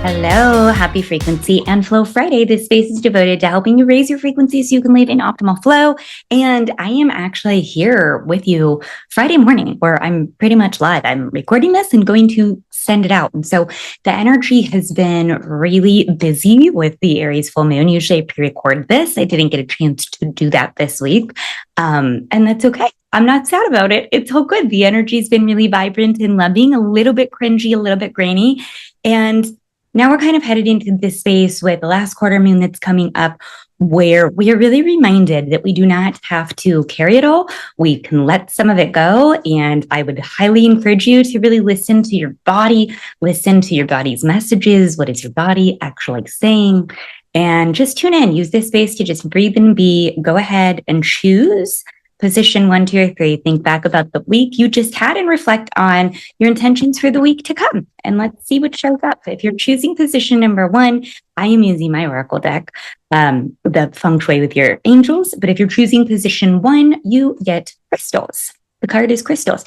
Hello, happy Frequency and Flow Friday. This space is devoted to helping you raise your frequency so you can live in optimal flow. And I am actually here with you Friday morning where I'm pretty much live. I'm recording this and going to send it out. And so the energy has been really busy with the Aries Full Moon. Usually I pre-record this. I didn't get a chance to do that this week. And that's okay. I'm not sad about it. It's all good. The energy's been really vibrant and loving, a little bit cringy, a little bit grainy. And now we're kind of headed into this space with the last quarter moon that's coming up where we are really reminded that we do not have to carry it all. We can let some of it go. And I would highly encourage you to really listen to your body, listen to your body's messages. What is your body actually saying? And just tune in, use this space to just breathe and be. Go ahead and choose position 1, 2, or 3. Think back about the week you just had and reflect on your intentions for the week to come. And let's see what shows up. If you're choosing position number 1, I am using my Oracle deck, the Feng Shui with your angels. But if you're choosing position 1, you get crystals. The card is crystals.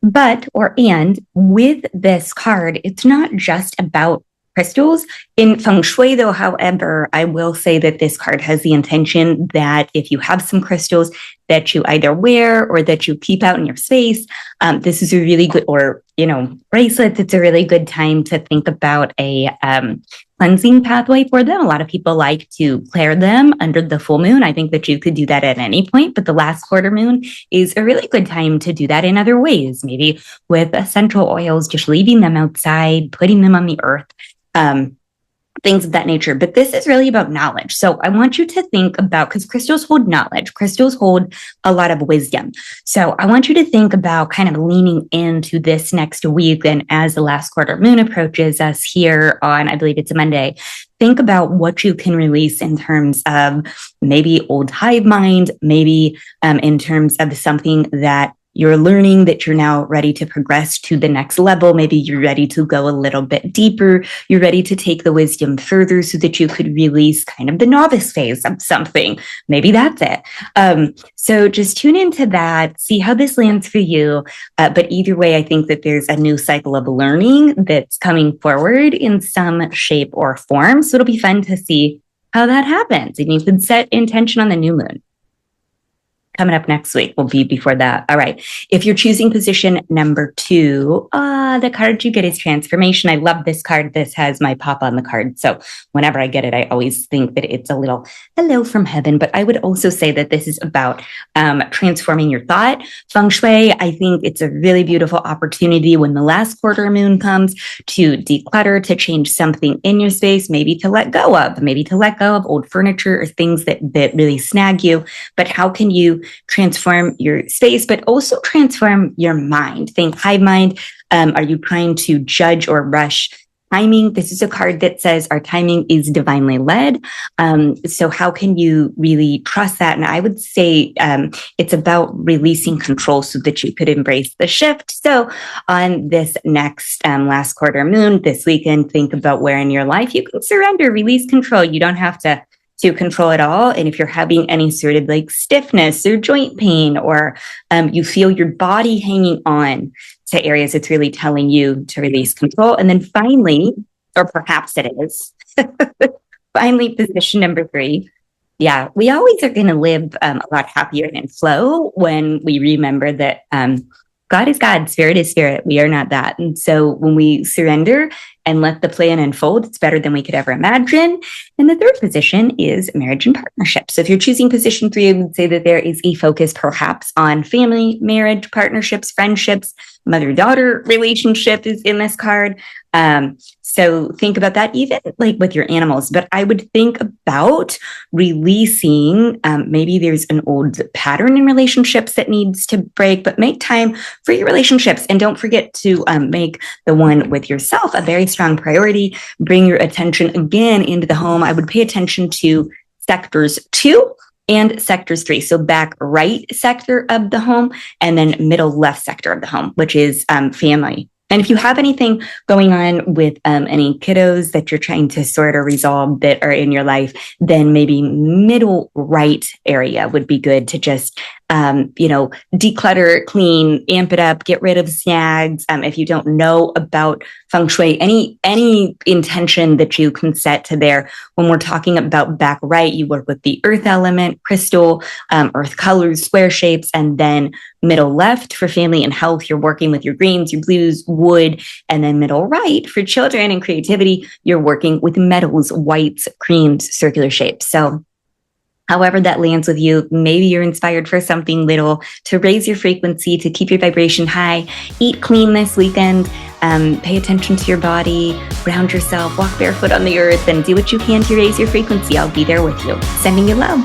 And with this card, it's not just about crystals. In Feng Shui, though, however, I will say that this card has the intention that if you have some crystals that you either wear or that you keep out in your space, this is a really good, or, bracelets, it's a really good time to think about a cleansing pathway for them. A lot of people like to clear them under the full moon. I think that you could do that at any point, but the last quarter moon is a really good time to do that in other ways, maybe with essential oils, just leaving them outside, putting them on the earth. Things of that nature. But this is really about knowledge. So I want you to think about, because crystals hold knowledge, crystals hold a lot of wisdom. So I want you to think about kind of leaning into this next week. And as the last quarter moon approaches us here on, I believe it's a Monday, think about what you can release in terms of maybe old hive mind, maybe in terms of something that you're learning that you're now ready to progress to the next level. Maybe you're ready to go a little bit deeper. You're ready to take the wisdom further so that you could release kind of the novice phase of something. Maybe that's it. So just tune into that, see how this lands for you. But either way, I think that there's a new cycle of learning that's coming forward in some shape or form. So it'll be fun to see how that happens. And you can set intention on the new moon. Coming up next week will be before that. All right. If you're choosing position number 2, the card you get is transformation. I love this card. This has my pop on the card. So whenever I get it, I always think that it's a little hello from heaven. But I would also say that this is about transforming your thought. Feng Shui, I think it's a really beautiful opportunity when the last quarter moon comes to declutter, to change something in your space, maybe to let go of old furniture or things that really snag you. But how can you transform your space, but also transform your mind? Think hive mind. Are you trying to judge or rush timing? This is a card that says our timing is divinely led. So how can you really trust that? And I would say it's about releasing control so that you could embrace the shift. So on this next last quarter moon, this weekend, think about where in your life you can surrender, release control. You don't have to control it all. And if you're having any sort of like stiffness or joint pain, or you feel your body hanging on to areas, it's really telling you to release control. And then finally, or perhaps it is, finally, position number 3. Yeah, we always are going to live a lot happier and in flow when we remember that God is God, spirit is spirit. We are not that. And so when we surrender and let the plan unfold, it's better than we could ever imagine. And the third position is marriage and partnership. So if you're choosing position 3, I would say that there is a focus perhaps on family, marriage, partnerships, friendships. Mother-daughter relationship is in this card. So think about that, even like with your animals. But I would think about releasing, maybe there's an old pattern in relationships that needs to break, but make time for your relationships. And don't forget to make the one with yourself a very strong priority. Bring your attention again into the home. I would pay attention to sectors 2 and sectors 3. So back right sector of the home and then middle left sector of the home, which is family. And if you have anything going on with any kiddos that you're trying to sort or resolve that are in your life, then maybe middle right area would be good to just declutter, clean, amp it up, get rid of snags. If you don't know about Feng Shui, any intention that you can set to there. When we're talking about back right, you work with the earth element, crystal, earth colors, square shapes, and then middle left for family and health, you're working with your greens, your blues, wood, and then middle right for children and creativity, you're working with metals, whites, creams, circular shapes. So however that lands with you, maybe you're inspired for something little to raise your frequency, to keep your vibration high. Eat clean this weekend. Pay attention to your body, ground yourself, walk barefoot on the earth, and do what you can to raise your frequency. I'll be there with you. Sending you love.